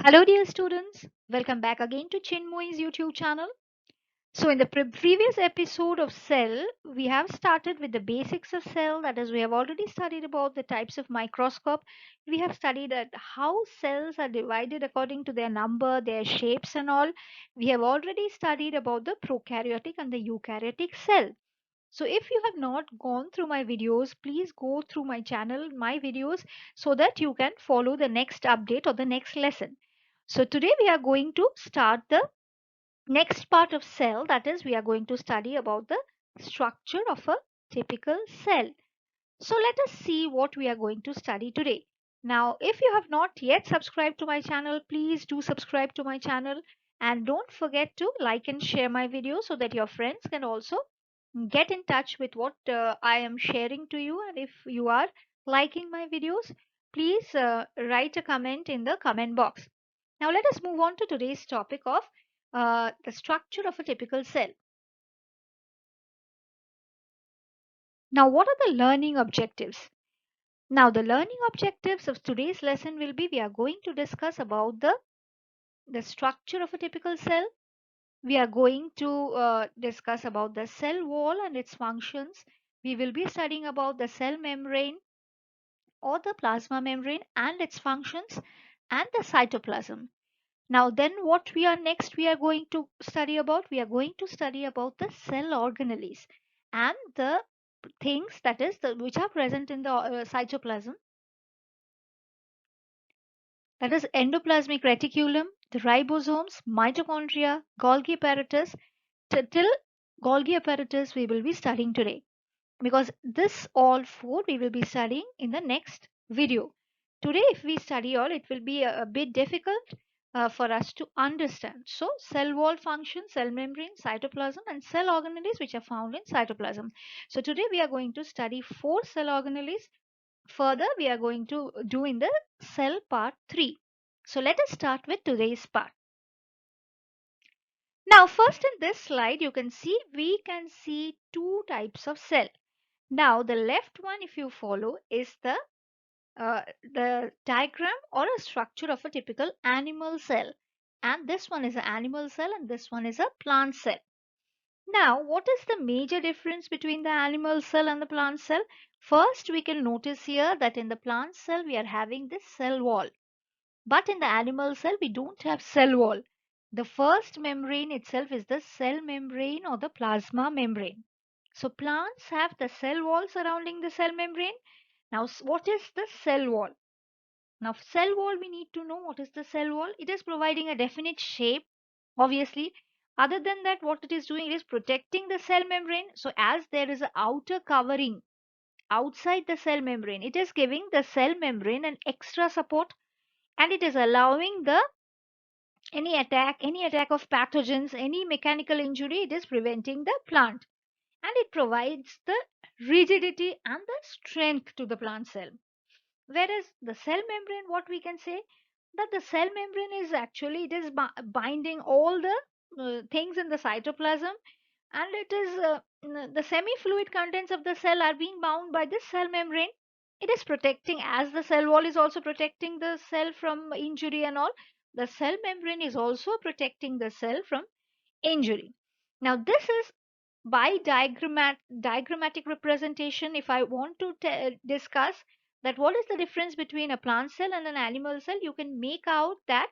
Hello, dear students. Welcome back again to Chinmoy's YouTube channel. So, in the previous episode of cell, we have started with the basics of cell. That is, we have already studied about the types of microscope. We have studied how cells are divided according to their number, their shapes, and all. We have already studied about the prokaryotic and the eukaryotic cell. So, if you have not gone through my videos, please go through my channel, my videos, so that you can follow the next update or the next lesson. So today we are going to start the next part of cell, that is we are going to study about the structure of a typical cell. So let us see what we are going to study today. Now if you have not yet subscribed to my channel, please do subscribe to my channel and don't forget to like and share my videos so that your friends can also get in touch with what I am sharing to you. And if you are liking my videos, please write a comment in the comment box. Now let us move on to today's topic of the structure of a typical cell. Now what are the learning objectives? Now the learning objectives of today's lesson will be, we are going to discuss about the structure of a typical cell. We are going to discuss about the cell wall and its functions. We will be studying about the cell membrane or the plasma membrane and its functions, and the cytoplasm. Now then what we are next we are going to study about, we are going to study about the cell organelles and the things that is which are present in the cytoplasm, that is endoplasmic reticulum, the ribosomes, mitochondria, Golgi apparatus. Till Golgi apparatus we will be studying today, because this all four we will be studying in the next video. Today if we study all, it will be a bit difficult for us to understand. So cell wall function, cell membrane, cytoplasm, and cell organelles which are found in cytoplasm. So today we are going to study four cell organelles. Further we are going to do in the cell part 3. So let us start with today's part. Now first in this slide you can see, we can see two types of cell. Now the left one if you follow is the diagram or a structure of a typical animal cell, and this one is an animal cell and this one is a plant cell. Now what is the major difference between the animal cell and the plant cell? First we can notice here that in the plant cell we are having this cell wall, but in the animal cell we don't have cell wall. The first membrane itself is the cell membrane or the plasma membrane. So plants have the cell wall surrounding the cell membrane. Now what is the cell wall? Now cell wall, we need to know what is the cell wall. It is providing a definite shape, obviously. Other than that, what it is doing, it is protecting the cell membrane. So as there is an outer covering outside the cell membrane, it is giving the cell membrane an extra support, and it is allowing the any attack of pathogens, any mechanical injury, it is preventing the plant, and it provides the rigidity and the strength to the plant cell. Whereas the cell membrane, what we can say, that the cell membrane is actually, it is binding all the things in the cytoplasm, and it is the semi-fluid contents of the cell are being bound by this cell membrane. It is protecting, as the cell wall is also protecting the cell from injury and all, the cell membrane is also protecting the cell from injury. Now this is by diagrammatic representation. If I want to discuss that what is the difference between a plant cell and an animal cell, you can make out that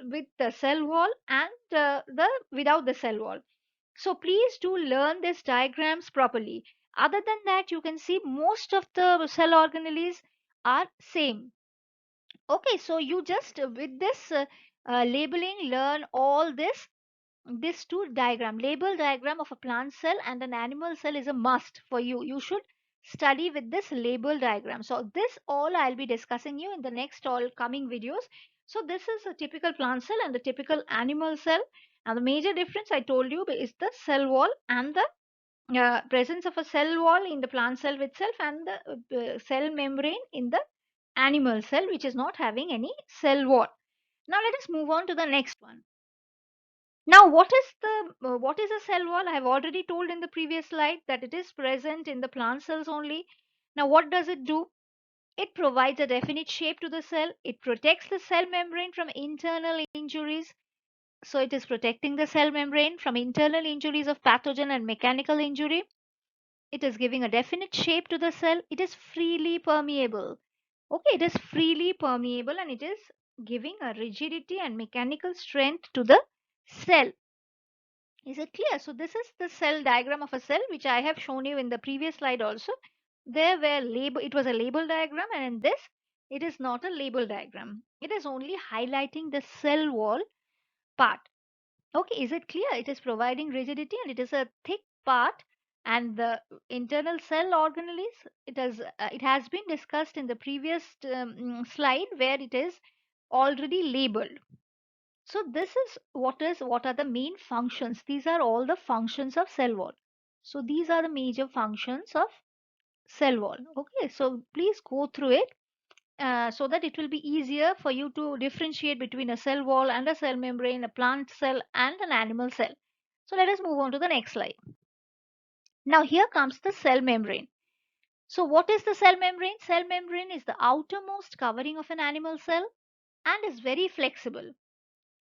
with the cell wall and the without the cell wall. So please do learn these diagrams properly. Other than that, you can see most of the cell organelles are same. Okay, so you just with this labeling learn all this two diagram, label diagram of a plant cell and an animal cell is a must for you. You should study with this label diagram. So this all I'll be discussing you in the next all coming videos. So this is a typical plant cell and the typical animal cell. And the major difference I told you is the cell wall and the presence of a cell wall in the plant cell itself, and the cell membrane in the animal cell, which is not having any cell wall. Now let us move on to the next one. Now, what is a cell wall? I have already told in the previous slide that it is present in the plant cells only. Now, what does it do? It provides a definite shape to the cell. It protects the cell membrane from internal injuries. So it is protecting the cell membrane from internal injuries of pathogen and mechanical injury. It is giving a definite shape to the cell. It is freely permeable. Okay, it is freely permeable and it is giving a rigidity and mechanical strength to the cell. Is it clear? So this is the cell diagram of a cell which I have shown you in the previous slide also. There were label, it was a label diagram, and in this it is not a label diagram. It is only highlighting the cell wall part. Okay, is it clear? It is providing rigidity and it is a thick part, and the internal cell organelles, it has been discussed in the previous slide where it is already labeled. So this is what are the main functions. These are all the functions of cell wall. So these are the major functions of cell wall. Okay, so please go through it so that it will be easier for you to differentiate between a cell wall and a cell membrane, a plant cell and an animal cell. So let us move on to the next slide. Now here comes the cell membrane. So what is the cell membrane? Cell membrane is the outermost covering of an animal cell and is very flexible.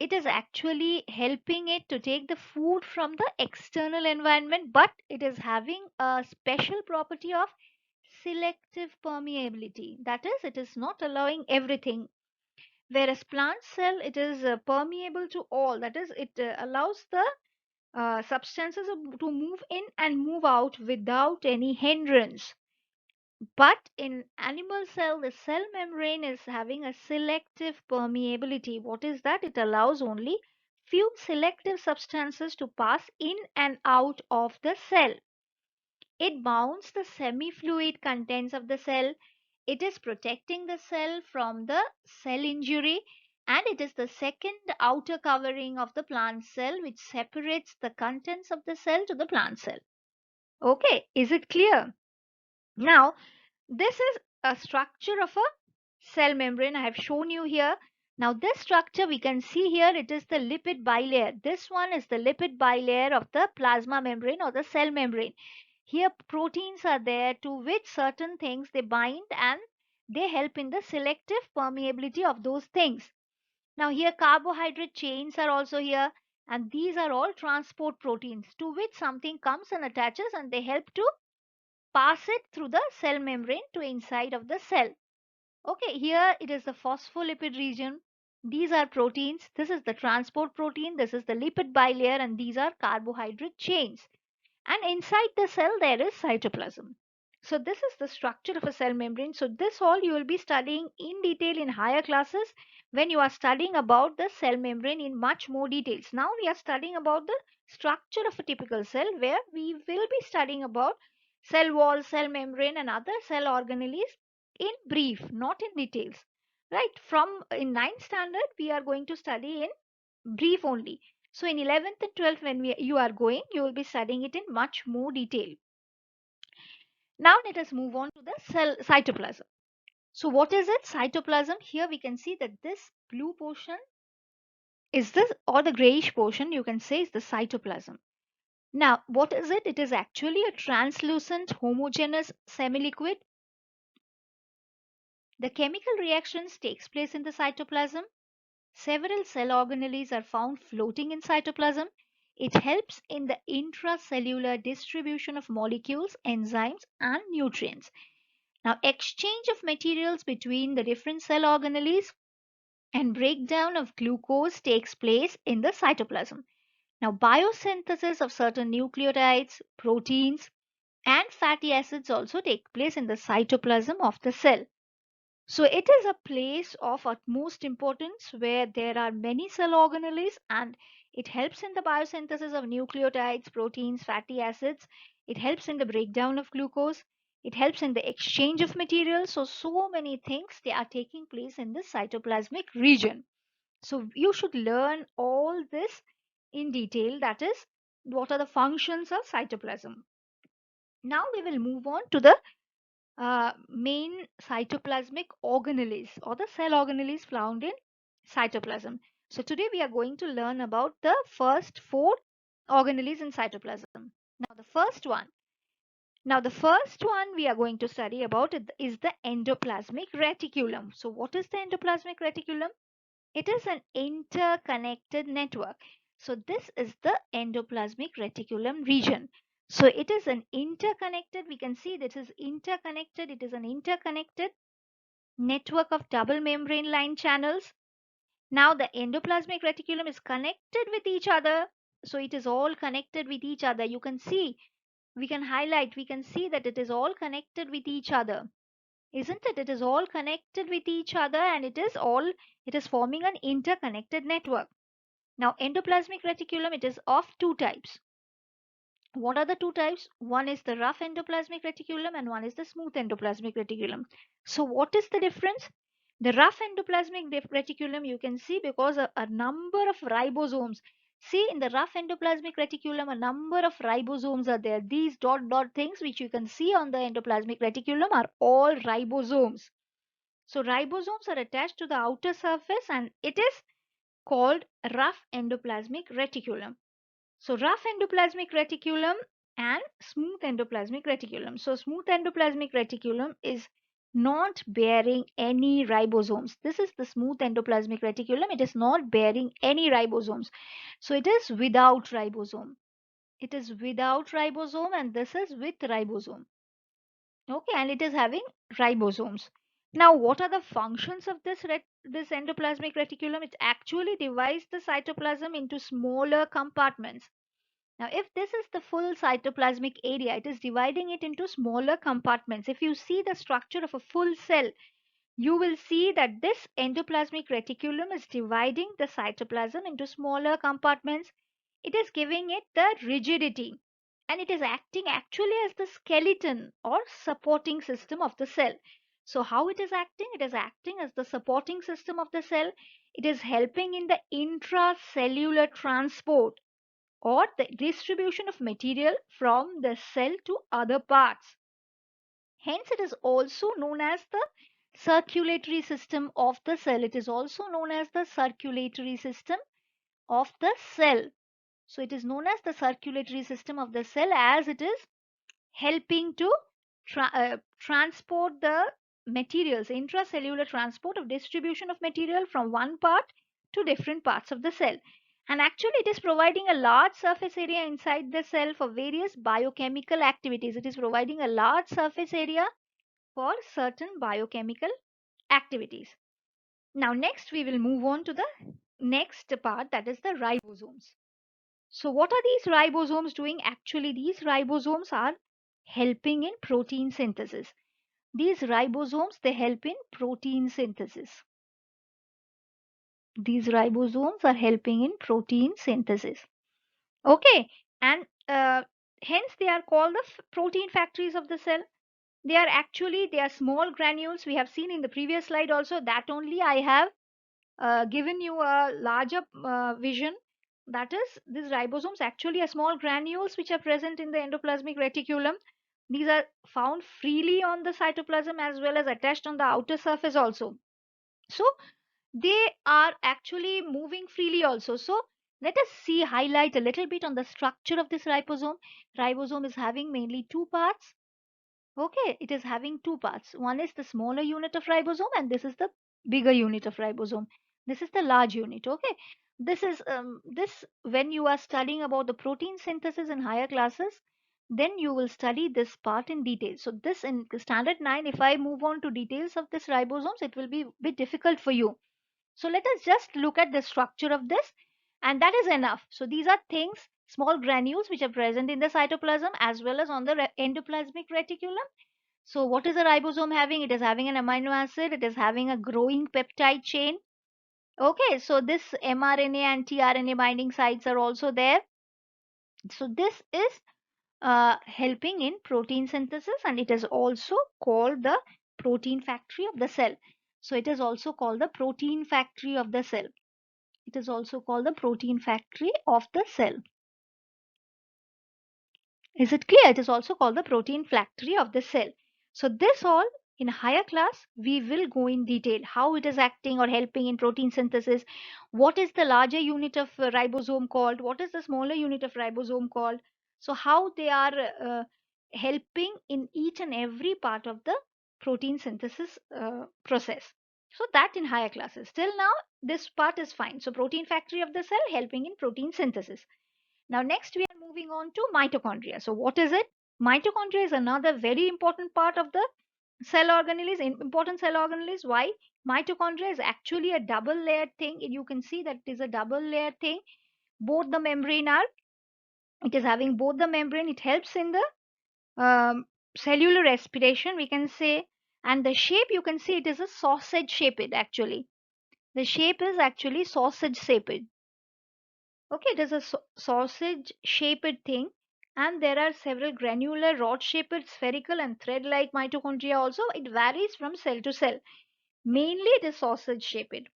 It is actually helping it to take the food from the external environment, but it is having a special property of selective permeability. That is, it is not allowing everything, whereas plant cell, it is permeable to all. That is, it allows the substances to move in and move out without any hindrance. But in animal cell, the cell membrane is having a selective permeability. What is that? It allows only few selective substances to pass in and out of the cell. It bounds the semi-fluid contents of the cell. It is protecting the cell from the cell injury, and it is the second outer covering of the plant cell which separates the contents of the cell to the plant cell. Okay, is it clear? Now, this is a structure of a cell membrane I have shown you here. Now this structure we can see here, it is the lipid bilayer. This one is the lipid bilayer of the plasma membrane or the cell membrane. Here proteins are there to which certain things they bind and they help in the selective permeability of those things. Now here carbohydrate chains are also here, and these are all transport proteins to which something comes and attaches and they help to pass it through the cell membrane to inside of the cell. Okay, here it is the phospholipid region. These are proteins. This is the transport protein. This is the lipid bilayer, and these are carbohydrate chains. And inside the cell, there is cytoplasm. So, this is the structure of a cell membrane. So, this all you will be studying in detail in higher classes when you are studying about the cell membrane in much more details. Now, we are studying about the structure of a typical cell where we will be studying about cell wall, cell membrane, and other cell organelles in brief, not in details. Right? From in ninth standard, we are going to study in brief only. So in 11th and 12th when you are going, you will be studying it in much more detail. Now let us move on to the cell cytoplasm. So what is it? Cytoplasm. Here we can see that this blue portion is this, or the grayish portion you can say, is the cytoplasm. Now what is it? It is actually a translucent homogeneous semi-liquid. The chemical reactions takes place in the cytoplasm. Several cell organelles are found floating in cytoplasm. It helps in the intracellular distribution of molecules, enzymes, and nutrients. Now, exchange of materials between the different cell organelles and breakdown of glucose takes place in the cytoplasm. Now, biosynthesis of certain nucleotides, proteins, and fatty acids also take place in the cytoplasm of the cell. So it is a place of utmost importance where there are many cell organelles, and it helps in the biosynthesis of nucleotides, proteins, fatty acids. It helps in the breakdown of glucose. It helps in the exchange of materials. So many things they are taking place in this cytoplasmic region. So you should learn all this in detail. That is, what are the functions of cytoplasm. Now we will move on to the main cytoplasmic organelles or the cell organelles found in cytoplasm. So today we are going to learn about the first four organelles in cytoplasm. Now the first one. Now, the first one we are going to study about is the endoplasmic reticulum. So, what is the endoplasmic reticulum? It is an interconnected network. So, this is the endoplasmic reticulum region. So, it is an interconnected, we can see this is interconnected, it is an interconnected network of double membrane line channels. Now, the endoplasmic reticulum is connected with each other. So, it is all connected with each other. You can see, we can highlight, we can see that it is all connected with each other. Isn't it? It is all connected with each other and it is forming an interconnected network. Now, endoplasmic reticulum, it is of two types. What are the two types? One is the rough endoplasmic reticulum and one is the smooth endoplasmic reticulum. So, what is the difference? The rough endoplasmic reticulum, you can see because a number of ribosomes. See, in the rough endoplasmic reticulum, a number of ribosomes are there. These dot dot things which you can see on the endoplasmic reticulum are all ribosomes. So, ribosomes are attached to the outer surface and it is called rough endoplasmic reticulum. So, rough endoplasmic reticulum and smooth endoplasmic reticulum. So, smooth endoplasmic reticulum is not bearing any ribosomes. This is the smooth endoplasmic reticulum. It is not bearing any ribosomes. So, it is without ribosome. It is without ribosome and this is with ribosome. Okay, and it is having ribosomes. Now, what are the functions of this endoplasmic reticulum? It actually divides the cytoplasm into smaller compartments. Now, if this is the full cytoplasmic area, it is dividing it into smaller compartments. If you see the structure of a full cell, you will see that this endoplasmic reticulum is dividing the cytoplasm into smaller compartments. It is giving it the rigidity and it is acting actually as the skeleton or supporting system of the cell. So, how it is acting? It is acting as the supporting system of the cell. It is helping in the intracellular transport or the distribution of material from the cell to other parts. Hence, it is also known as the circulatory system of the cell. It is also known as the circulatory system of the cell. So, it is known as the circulatory system of the cell as it is helping to transport the materials, intracellular transport of distribution of material from one part to different parts of the cell. And actually, it is providing a large surface area inside the cell for various biochemical activities. It is providing a large surface area for certain biochemical activities. Now, next we will move on to the next part, that is the ribosomes. So, what are these ribosomes doing? Actually, these ribosomes are helping in protein synthesis. These ribosomes, they help in protein synthesis. These ribosomes are helping in protein synthesis. Okay, and hence they are called the protein factories of the cell. They are small granules. We have seen in the previous slide also that only I have given you a larger vision. That is, these ribosomes actually are small granules which are present in the endoplasmic reticulum. These are found freely on the cytoplasm as well as attached on the outer surface also. So they are actually moving freely also. So let us see, highlight a little bit on the structure of this ribosome. Ribosome is having mainly two parts. Okay, it is having two parts. One is the smaller unit of ribosome, and this is the bigger unit of ribosome. This is the large unit. Okay, this is this when you are studying about the protein synthesis in higher classes, then you will study this part in detail. So this in standard 9, if I move on to details of this ribosomes, it will be a bit difficult for you. So let us just look at the structure of this, and that is enough. So these are things, small granules which are present in the cytoplasm as well as on the endoplasmic reticulum. So, what is a ribosome having? It is having an amino acid, it is having a growing peptide chain. Okay, so this mRNA and tRNA binding sites are also there. So, this is helping in protein synthesis and it is also called the protein factory of the cell. So, it is also called the protein factory of the cell. It is also called the protein factory of the cell. Is it clear? It is also called the protein factory of the cell. So this all in higher class we will go in detail how it is acting or helping in protein synthesis. What is the larger unit of ribosome called? What is the smaller unit of ribosome called? So how they are helping in each and every part of the protein synthesis process. So that in higher classes. Till now, this part is fine. So protein factory of the cell helping in protein synthesis. Now next we are moving on to mitochondria. So what is it? Mitochondria is another very important part of the cell organelles, important cell organelles. Why? Mitochondria is actually a double layered thing. You can see that it is a double layered thing. Both the membrane are, it is having both the membrane. It helps in the cellular respiration, we can say. And the shape, you can see it is a sausage shaped actually. The shape is actually sausage shaped. Okay, it is a sausage shaped thing. And there are several granular, rod shaped, spherical, and thread like mitochondria also. It varies from cell to cell. Mainly, it is sausage shaped.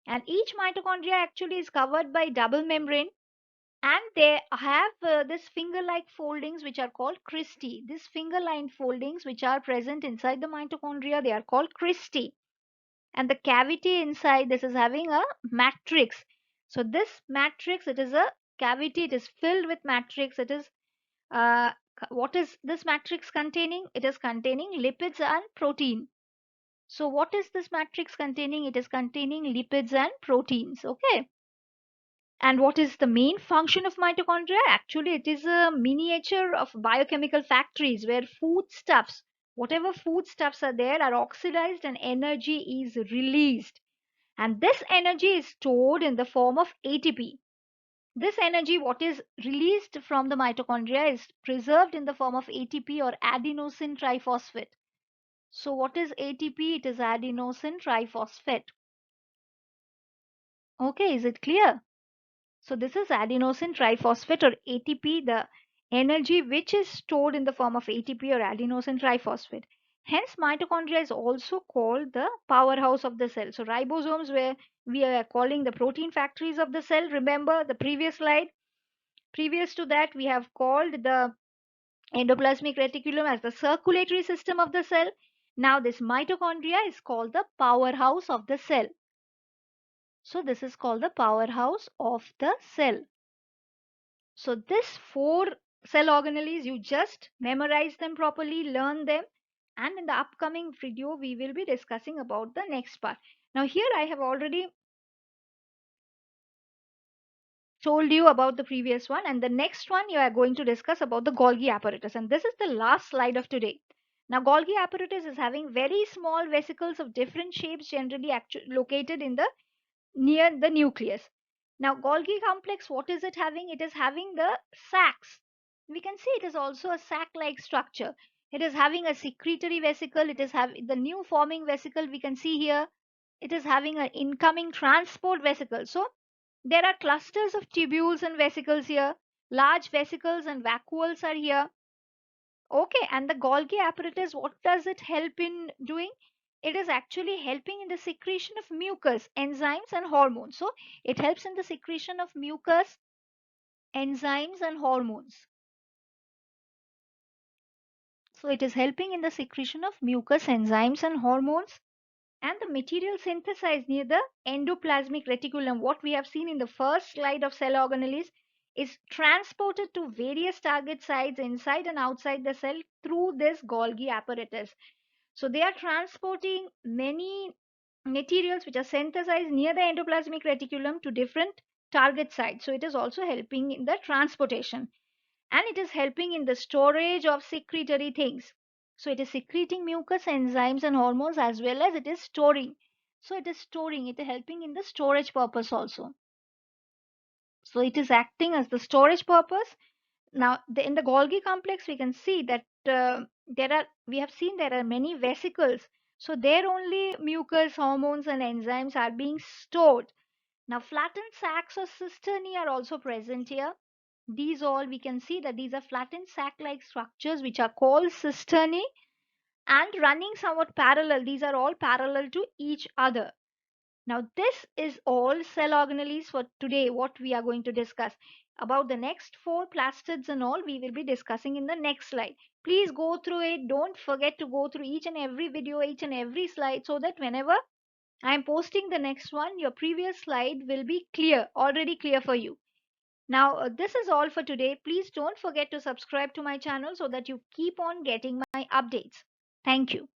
And each mitochondria actually is covered by double membrane. And they have this finger like foldings which are called cristae. These finger line foldings which are present inside the mitochondria, they are called cristae. And the cavity inside this is having a matrix. So this matrix, it is a cavity, it is filled with matrix. It is what is this matrix containing? It is containing lipids and protein. So what is this matrix containing? It is containing lipids and proteins. Okay. And what is the main function of mitochondria? Actually, it is a miniature of biochemical factories where foodstuffs, whatever foodstuffs are there, are oxidized and energy is released. And this energy is stored in the form of ATP. This energy, what is released from the mitochondria, is preserved in the form of ATP or adenosine triphosphate. So, what is ATP? It is adenosine triphosphate. Okay, is it clear? So this is adenosine triphosphate or ATP, the energy which is stored in the form of ATP or adenosine triphosphate. Hence, mitochondria is also called the powerhouse of the cell. So ribosomes, where we are calling the protein factories of the cell. Remember the previous slide? Previous to that, we have called the endoplasmic reticulum as the circulatory system of the cell. Now this mitochondria is called the powerhouse of the cell. So this is called the powerhouse of the cell. So this four cell organelles, you just memorize them properly, learn them, and in the upcoming video we will be discussing about the next part. Now here I have already told you about the previous one, and the next one you are going to discuss about the Golgi apparatus, and this is the last slide of today. Now Golgi apparatus is having very small vesicles of different shapes, generally located in the near the nucleus. Now, Golgi complex, what is it having? It is having the sacs. We can see it is also a sac-like structure. It is having a secretory vesicle. It is having the new forming vesicle. We can see here. It is having an incoming transport vesicle. So, there are clusters of tubules and vesicles here. Large vesicles and vacuoles are here. Okay, and the Golgi apparatus, what does it help in doing? It is actually helping in the secretion of mucus, enzymes, and hormones. So, it helps in the secretion of mucus, enzymes, and hormones. So, it is helping in the secretion of mucus, enzymes, and hormones. And the material synthesized near the endoplasmic reticulum, what we have seen in the first slide of cell organelles, is transported to various target sites inside and outside the cell through this Golgi apparatus. So they are transporting many materials which are synthesized near the endoplasmic reticulum to different target sites. So it is also helping in the transportation, and it is helping in the storage of secretory things. So it is secreting mucus, enzymes, and hormones, as well as it is storing. So it is storing, it is helping in the storage purpose also. So it is acting as the storage purpose. Now, in the Golgi complex, we can see that we have seen there are many vesicles. So there only mucus, hormones, and enzymes are being stored. Now, flattened sacs or cisternae are also present here. These all we can see that these are flattened sac-like structures which are called cisternae and running somewhat parallel. These are all parallel to each other. Now, this is all cell organelles for today, what we are going to discuss. About the next four plastids and all, we will be discussing in the next slide. Please go through it. Don't forget to go through each and every video, each and every slide, so that whenever I am posting the next one, your previous slide will be clear, already clear for you. Now, this is all for today. Please don't forget to subscribe to my channel so that you keep on getting my updates. Thank you.